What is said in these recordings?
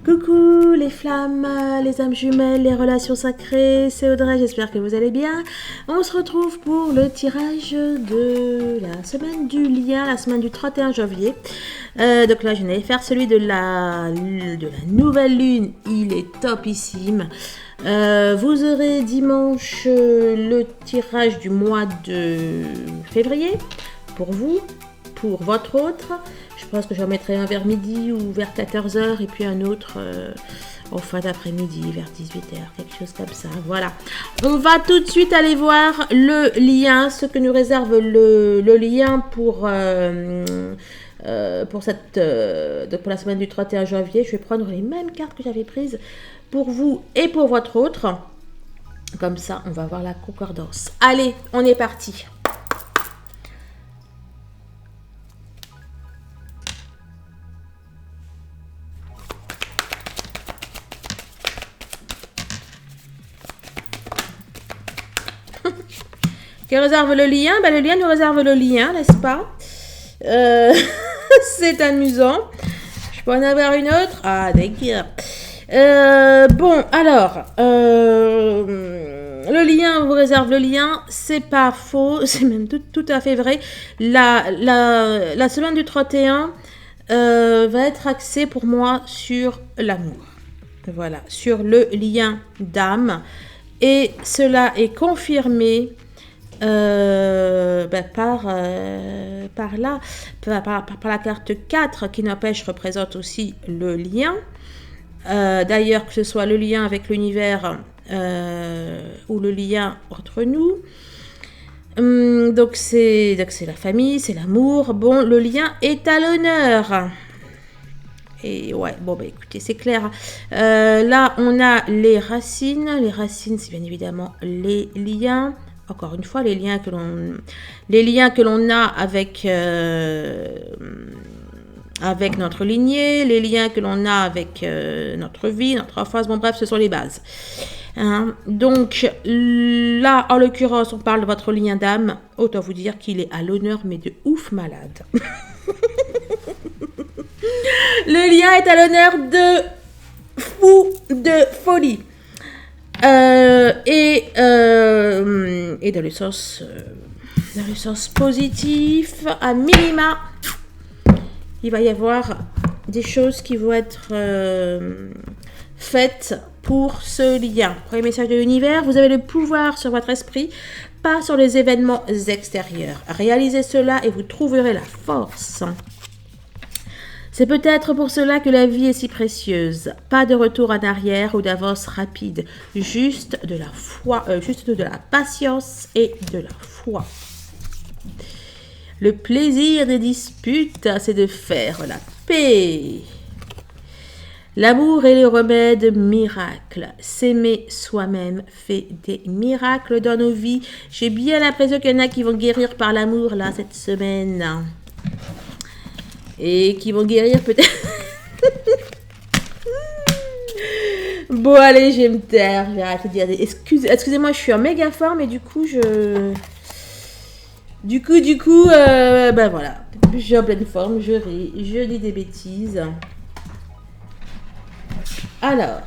Coucou les flammes, les âmes jumelles, les relations sacrées, c'est Audrey, j'espère que vous allez bien. On se retrouve pour le tirage de la semaine du lien, la semaine du 31 janvier. Donc là, je vais faire celui de la nouvelle lune, il est topissime. Vous aurez dimanche le tirage du mois de février pour vous, pour votre autre. Je pense que je mettrai un vers midi ou vers 14h et puis un autre en fin d'après-midi vers 18h, quelque chose comme ça. Voilà. On va tout de suite aller voir le lien, ce que nous réserve le lien pour la semaine du 31 janvier. Je vais prendre les mêmes cartes que j'avais prises pour vous et pour votre autre. Comme ça, on va voir la concordance. Allez, on est parti. Qui réserve le lien? Le lien nous réserve le lien, n'est-ce pas? C'est amusant. Je peux en avoir une autre? Ah, d'accord. Bon, alors, le lien vous réserve le lien, c'est pas faux, c'est même tout à fait vrai. La semaine du 31 va être axée pour moi sur l'amour. Voilà, sur le lien d'âme. Et cela est confirmé par la carte 4 qui n'empêche représente aussi le lien. D'ailleurs, que ce soit le lien avec l'univers ou le lien entre nous. Donc c'est la famille, c'est l'amour. Bon, le lien est à l'honneur. Et ouais, bon, écoutez, c'est clair. Là, on a les racines. Les racines, c'est bien évidemment les liens. Encore une fois, les liens que l'on a avec notre lignée, les liens que l'on a avec notre vie, notre enfance. Bon, bref, ce sont les bases. Hein? Donc, là, en l'occurrence, on parle de votre lien d'âme. Autant vous dire qu'il est à l'honneur, mais de ouf malade. Le lien est à l'honneur de fou, de folie. Et dans le sens positif, à minima, il va y avoir des choses qui vont être faites pour ce lien. Premier message de l'univers, vous avez le pouvoir sur votre esprit, pas sur les événements extérieurs. Réalisez cela et vous trouverez la force. C'est peut-être pour cela que la vie est si précieuse. Pas de retour en arrière ou d'avance rapide. Juste de la foi, juste de la patience et de la foi. Le plaisir des disputes, c'est de faire la paix. L'amour est le remède miracle. S'aimer soi-même fait des miracles dans nos vies. J'ai bien l'impression qu'il y en a qui vont guérir par l'amour là cette semaine. Et qui vont guérir peut-être. Bon, allez, je vais me taire. Je vais arrêter de dire des... Excusez-moi, je suis en méga forme et du coup, voilà. Je suis en pleine forme, je ris, je dis des bêtises. Alors.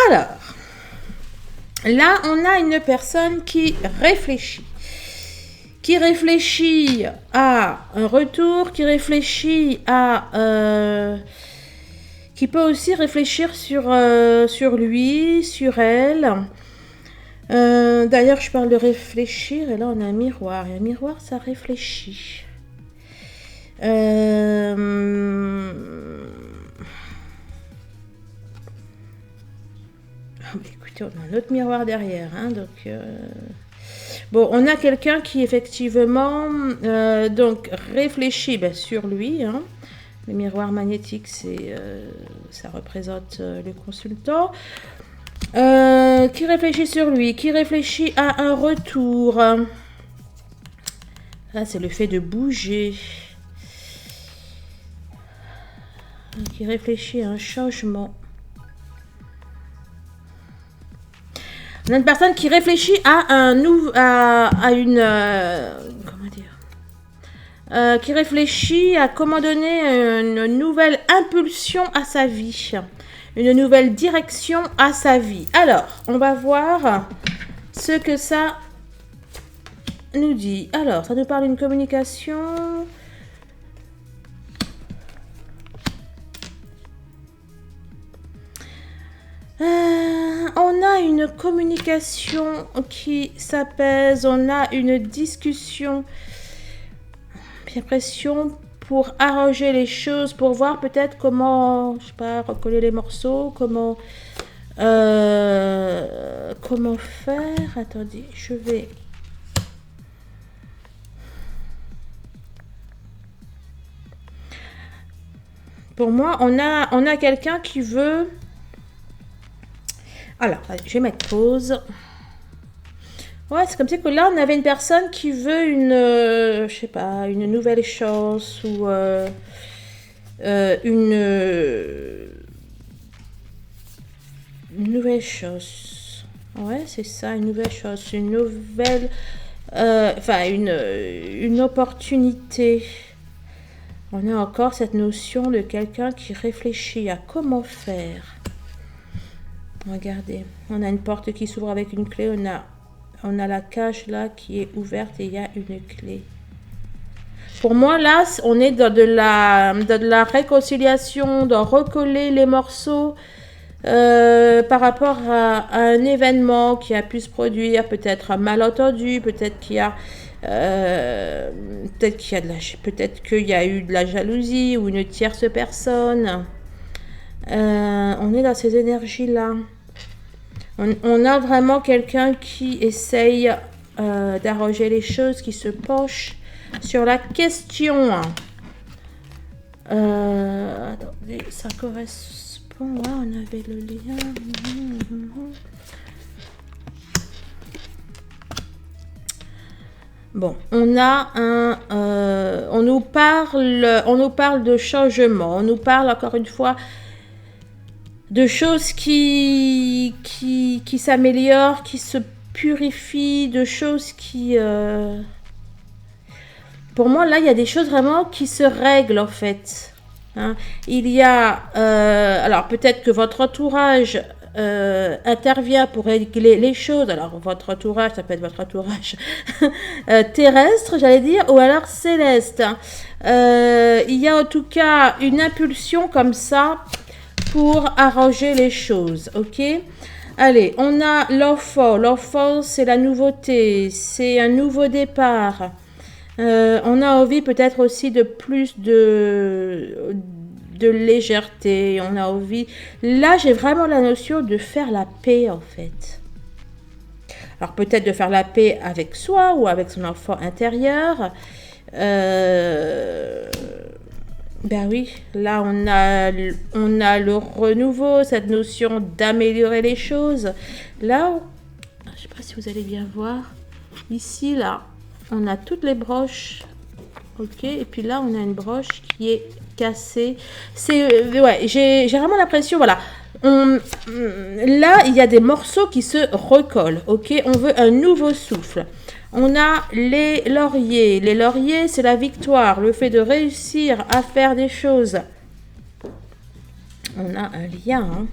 Alors, là, on a une personne qui réfléchit à un retour, qui réfléchit à... qui peut aussi réfléchir sur lui, sur elle. D'ailleurs, je parle de réfléchir, et là, on a un miroir. Et un miroir, ça réfléchit. Écoutez, on a un autre miroir derrière. Hein, donc, bon, on a quelqu'un qui, effectivement, donc, réfléchit sur lui. Hein. Le miroir magnétique, ça représente le consultant. Qui réfléchit sur lui, qui réfléchit à un retour. Là, c'est le fait de bouger. Qui réfléchit à un changement. On a une personne qui réfléchit à une comment dire, qui réfléchit à comment donner une nouvelle impulsion à sa vie, une nouvelle direction à sa vie. Alors, on va voir ce que ça nous dit. Alors, ça nous parle d'une communication. On a une communication qui s'apaise, on a une discussion, j'ai l'impression, pour arranger les choses, pour voir peut-être comment, je sais pas, recoller les morceaux, comment faire. Attendez, je vais... Pour moi, on a quelqu'un qui veut... Alors, je vais mettre pause. Ouais, c'est comme si que là, on avait une personne qui veut je sais pas, une nouvelle chance ou une nouvelle chose. Ouais, c'est ça, une nouvelle chose, une nouvelle, enfin, une opportunité. On a encore cette notion de quelqu'un qui réfléchit à comment faire. Regardez, on a une porte qui s'ouvre avec une clé, on a la cage là qui est ouverte et il y a une clé. Pour moi là, on est dans de la réconciliation, de recoller les morceaux par rapport à un événement qui a pu se produire, peut-être un malentendu, peut-être qu'il y a peut-être qu'il y a eu de la jalousie ou une tierce personne. On est dans ces énergies-là. On a vraiment quelqu'un qui essaye d'arranger les choses, qui se penche sur la question. Attendez, ça correspond. Ouais, on avait le lien. Bon, on a on nous parle de changement. On nous parle encore une fois de choses qui s'améliorent, qui se purifient, de choses qui... Pour moi, là, il y a des choses vraiment qui se règlent, en fait. Hein. Il y a... alors, peut-être que votre entourage intervient pour régler les choses. Alors, votre entourage, ça peut être votre entourage terrestre, j'allais dire, ou alors céleste. Il y a en tout cas une impulsion comme ça pour arranger les choses, ok? Allez, on a l'enfant. L'enfant, c'est la nouveauté, c'est un nouveau départ. On a envie peut-être aussi de plus de légèreté. On a envie... Là, j'ai vraiment la notion de faire la paix, en fait. Alors, peut-être de faire la paix avec soi ou avec son enfant intérieur. Ben oui, là on a le renouveau, cette notion d'améliorer les choses. Là, je ne sais pas si vous allez bien voir, ici là, on a toutes les broches, ok, et puis là on a une broche qui est cassée. C'est ouais, j'ai vraiment l'impression, voilà. Là, il y a des morceaux qui se recollent, ok. On veut un nouveau souffle. On a les lauriers. Les lauriers, c'est la victoire, le fait de réussir à faire des choses. On a un lien. Hein.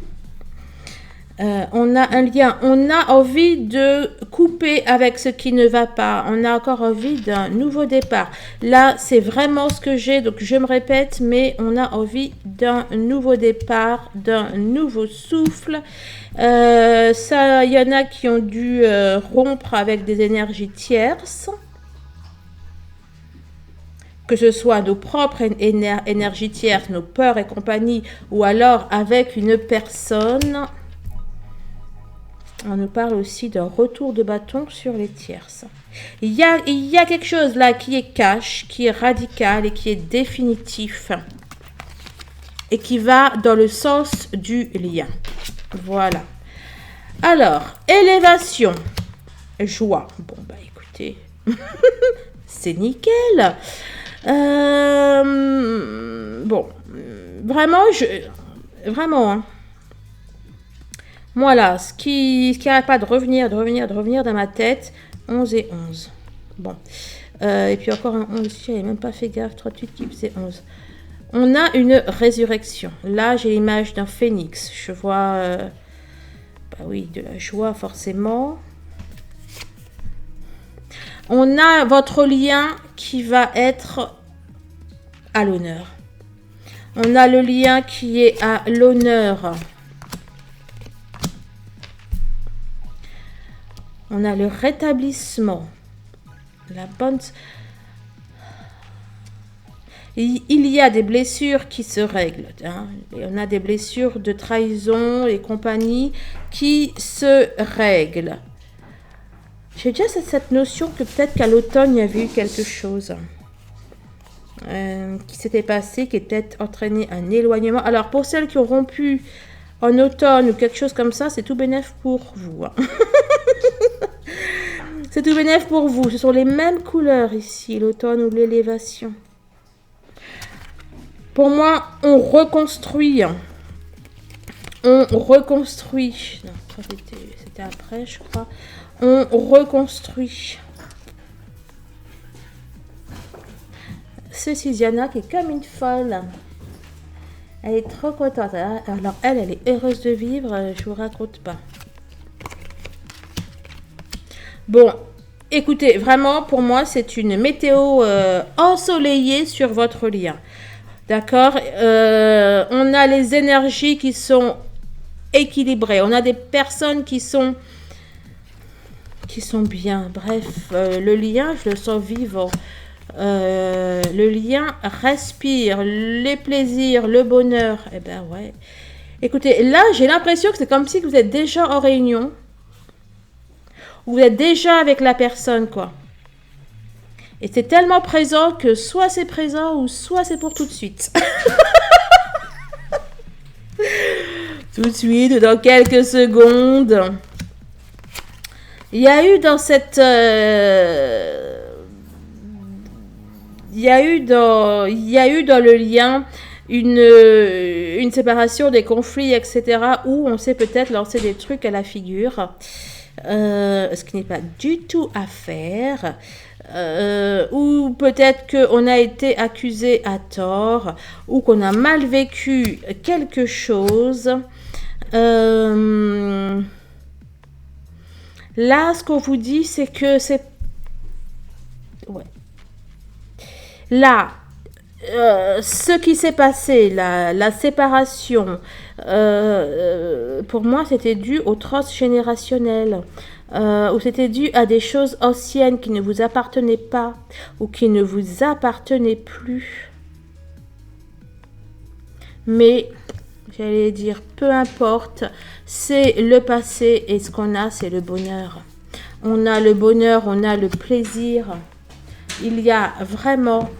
On a un lien. On a envie de couper avec ce qui ne va pas. On a encore envie d'un nouveau départ. Là, c'est vraiment ce que j'ai. Donc, je me répète, mais on a envie d'un nouveau départ, d'un nouveau souffle. Ça, il y en a qui ont dû rompre avec des énergies tierces. Que ce soit nos propres énergies tierces, nos peurs et compagnie, ou alors avec une personne. On nous parle aussi d'un retour de bâton sur les tierces. Il y a quelque chose là qui est cash, qui est radical et qui est définitif. Et qui va dans le sens du lien. Voilà. Alors, élévation. Joie. Bon, bah écoutez, c'est nickel. Bon, vraiment, vraiment, hein. Moi là, ce qui n'arrête pas de revenir dans ma tête, 11 et 11. Bon. Et puis encore un 11, je n'avais même pas fait gaffe, 38 qui faisait 11. On a une résurrection. Là, j'ai l'image d'un phénix. Je vois, bah oui, de la joie forcément. On a votre lien qui va être à l'honneur. On a le lien qui est à l'honneur. On a le rétablissement. La bonne... Il y a des blessures qui se règlent. Hein. Et on a des blessures de trahison et compagnie qui se règlent. J'ai déjà cette notion que peut-être qu'à l'automne, il y avait eu quelque chose qui s'était passé, qui était entraîné un éloignement. Alors, pour celles qui ont rompu en automne ou quelque chose comme ça, c'est tout bénef pour vous. Hein. C'est tout bénef pour vous. Ce sont les mêmes couleurs ici, l'automne ou l'élévation. Pour moi, on reconstruit. On reconstruit. Non, c'était après, je crois. On reconstruit. C'est Diana qui est comme une folle. Elle est trop contente. Alors, elle est heureuse de vivre. Je vous raconte pas. Bon, écoutez, vraiment, pour moi, c'est une météo ensoleillée sur votre lien. D'accord, on a les énergies qui sont équilibrées. On a des personnes qui sont bien. Bref, le lien, je le sens vivant. Le lien respire, les plaisirs, le bonheur. Eh ben ouais. Écoutez, là, j'ai l'impression que c'est comme si vous êtes déjà en réunion. Vous êtes déjà avec la personne, quoi. Et c'est tellement présent que soit c'est présent ou soit c'est pour tout de suite. Tout de suite, dans quelques secondes. Il y a eu dans cette... il y a eu dans le lien une séparation des conflits, etc. où on s'est peut-être lancé des trucs à la figure. Ce qui n'est pas du tout à faire. Ou peut-être qu'on a été accusé à tort, ou qu'on a mal vécu quelque chose. Là, ce qu'on vous dit, c'est que c'est... Ouais. Là, ce qui s'est passé, la séparation, pour moi, c'était dû au transgénérationnel. Ou c'était dû à des choses anciennes qui ne vous appartenaient pas ou qui ne vous appartenaient plus. Mais, j'allais dire, peu importe, c'est le passé et ce qu'on a, c'est le bonheur. On a le bonheur, on a le plaisir. Il y a vraiment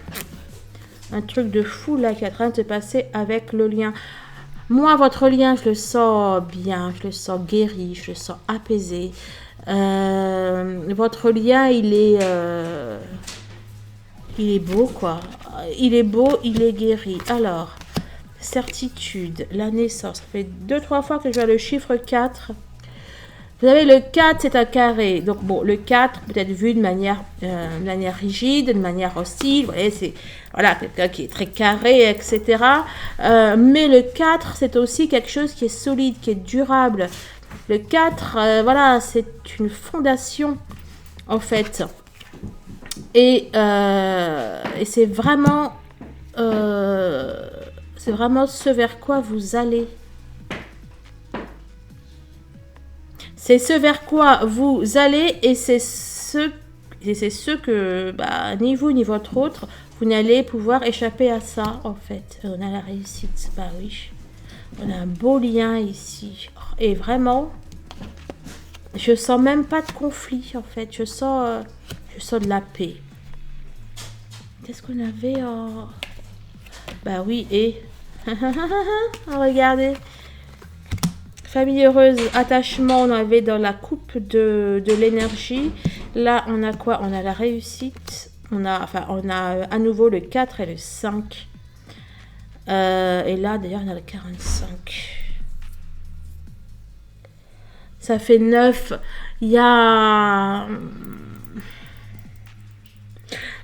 un truc de fou là qui est en train de se passer avec le lien. Moi, votre lien, je le sens bien, je le sens guéri, je le sens apaisé. Votre lien, il est beau, quoi. Il est beau, il est guéri. Alors, certitude, la naissance. Ça fait 2-3 fois que je vois le chiffre 4. Vous savez, le 4, c'est un carré. Donc, bon, le 4 peut être vu de manière rigide, de manière hostile. Vous voyez, c'est quelqu'un qui est très carré, etc. Mais le 4, c'est aussi quelque chose qui est solide, qui est durable. Le 4, c'est une fondation, en fait. Et c'est vraiment ce vers quoi vous allez. C'est ce vers quoi vous allez et c'est ce que, ni vous ni votre autre, vous n'allez pouvoir échapper à ça, en fait. On a la réussite, bah oui. On a un beau lien ici. Et vraiment, je sens même pas de conflit, en fait. Je sens de la paix. Qu'est-ce qu'on avait en... Bah oui, et... Regardez. Famille heureuse, attachement, on avait dans la coupe de l'énergie. Là, on a quoi? On a la réussite. On a à nouveau le 4 et le 5. Et là, d'ailleurs, on a le 45. Ça fait 9. Il y a...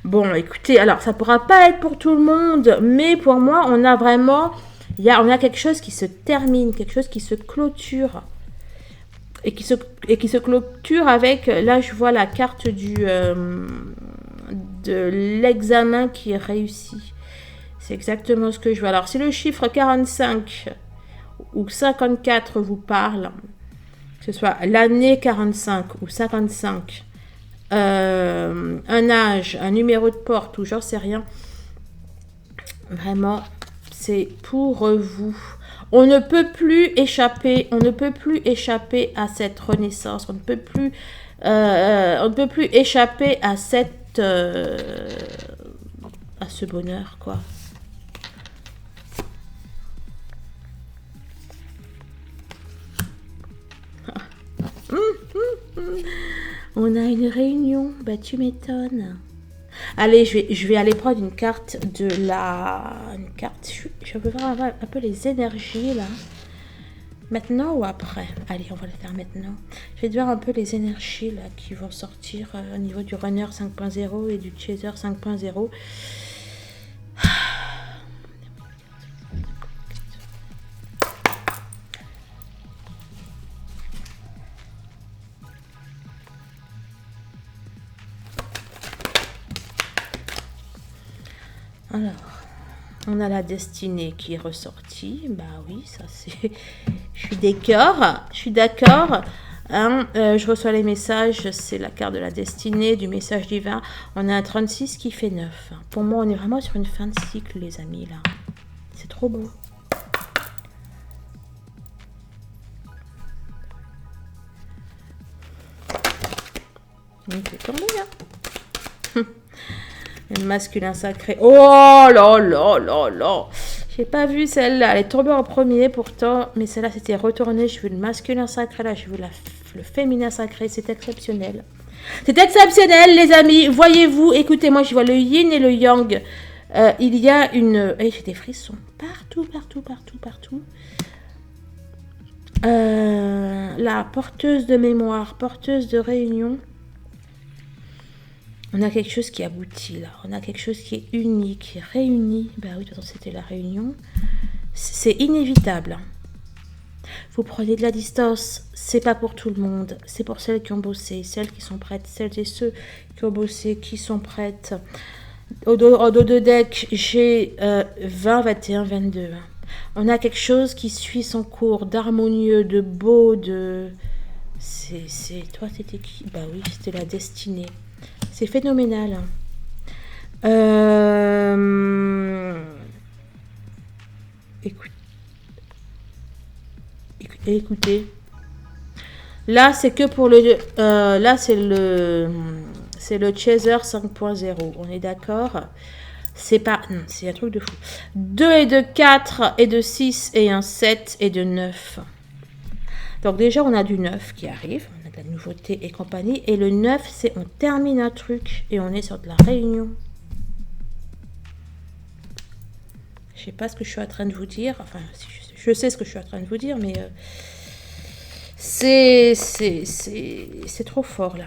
Bon, écoutez, alors, ça pourra pas être pour tout le monde, mais pour moi, on a vraiment... on a quelque chose qui se termine, quelque chose qui se clôture. Et qui se clôture avec... Là, je vois la carte de l'examen qui est réussi. C'est exactement ce que je vois. Alors, si le chiffre 45 ou 54 vous parle, que ce soit l'année 45 ou 55, un âge, un numéro de porte ou j'en sais rien, vraiment, c'est pour vous. On ne peut plus échapper à cette renaissance, on ne peut plus échapper à cette à ce bonheur, quoi. On a une réunion, bah tu m'étonnes. Allez, je vais aller prendre une carte je veux voir un peu les énergies là. Maintenant ou après? Allez, on va le faire maintenant. Je vais voir un peu les énergies là qui vont sortir au niveau du runner 5.0 et du chaser 5.0. Alors, on a la destinée qui est ressortie. Bah oui, ça c'est... Je suis d'accord. Hein, je reçois les messages, c'est la carte de la destinée, du message divin. On a un 36 qui fait 9. Pour moi, on est vraiment sur une fin de cycle, les amis, là. C'est trop beau. On peut tomber, hein. Le masculin sacré. Oh là là là là. J'ai pas vu celle-là. Elle est tombée en premier pourtant. Mais celle-là, c'était retourné. Je veux le masculin sacré. Là, je veux le féminin sacré. C'est exceptionnel. C'est exceptionnel, les amis. Voyez-vous, écoutez-moi, je vois le yin et le yang. Il y a une... j'ai des frissons. Partout, partout, partout, partout. La porteuse de mémoire, porteuse de réunion. On a quelque chose qui aboutit là. On a quelque chose qui est uni, qui est réuni. Bah oui, de toute façon, c'était la réunion. C'est inévitable. Vous prenez de la distance. C'est pas pour tout le monde. C'est pour celles qui ont bossé, celles qui sont prêtes, celles et ceux qui ont bossé, qui sont prêtes. Au dos de deck, j'ai 20, 21, 22. On a quelque chose qui suit son cours, d'harmonieux, de beau, de... Toi, c'était qui? Bah oui, c'était la destinée. C'est phénoménal. Écoutez. Là, c'est que pour le... là, c'est le chaser 5.0. On est d'accord? C'est pas... C'est un truc de fou. 2 et de 4 et de 6 et un 7 et de 9. Donc déjà, on a du 9 qui arrive. On a de la nouveauté et compagnie. Et le 9, c'est on termine un truc et on est sur de la réunion. Je sais pas ce que je suis en train de vous dire. Enfin, je sais ce que je suis en train de vous dire, mais c'est trop fort, là.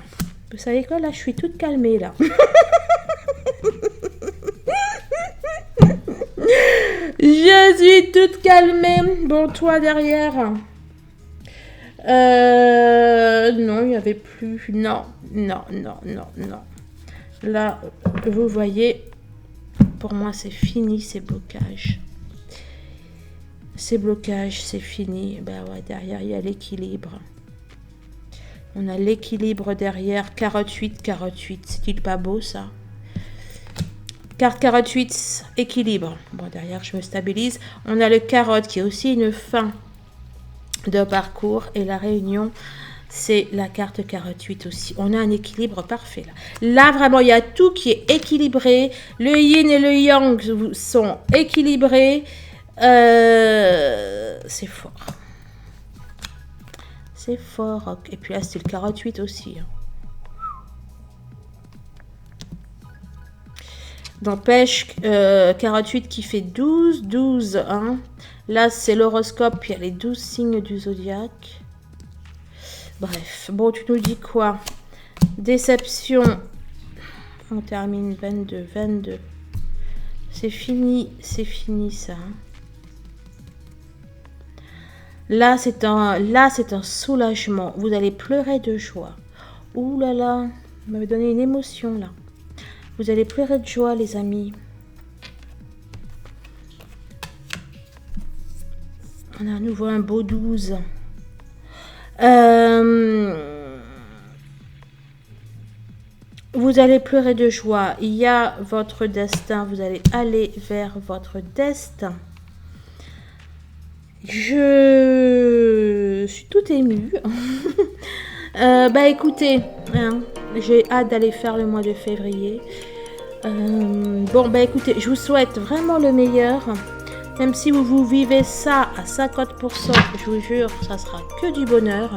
Vous savez quoi, là, je suis toute calmée, là. Je suis toute calmée. Bon, toi, derrière... non, il n'y avait plus. Non. Là, vous voyez, pour moi, c'est fini, ces blocages. Ces blocages, c'est fini. Ben ouais, derrière, il y a l'équilibre. On a l'équilibre derrière. 48. C'est-il pas beau, ça? Carte 48, équilibre. Bon, derrière, je me stabilise. On a le carotte qui est aussi une fin de parcours, et la réunion, c'est la carte 48 aussi. On a un équilibre parfait là. Là, vraiment, il y a tout qui est équilibré. Le yin et le yang sont équilibrés. C'est fort. c'est fort. Et puis là, c'est le 48 aussi. N'empêche, 48 qui fait 12, 12, hein. Là, c'est l'horoscope, il y a les 12 signes du zodiaque. Bref, bon, tu nous dis quoi? Déception. On termine 22, 22. C'est fini ça. Là, c'est un soulagement. Vous allez pleurer de joie. Ouh là là, vous m'avez donné une émotion là. Vous allez pleurer de joie, les amis. On a à nouveau un beau 12. Vous allez pleurer de joie. Il y a votre destin. Vous allez aller vers votre destin. Je suis tout émue. Bah écoutez, hein, j'ai hâte d'aller faire le mois de février. Bon, bah écoutez, je vous souhaite vraiment le meilleur. Même si vous vivez ça à 50%, je vous jure, ça sera que du bonheur.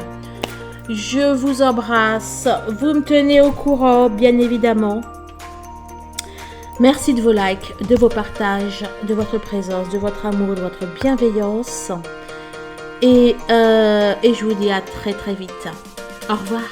Je vous embrasse. Vous me tenez au courant, bien évidemment. Merci de vos likes, de vos partages, de votre présence, de votre amour, de votre bienveillance. Et je vous dis à très très vite. Au revoir.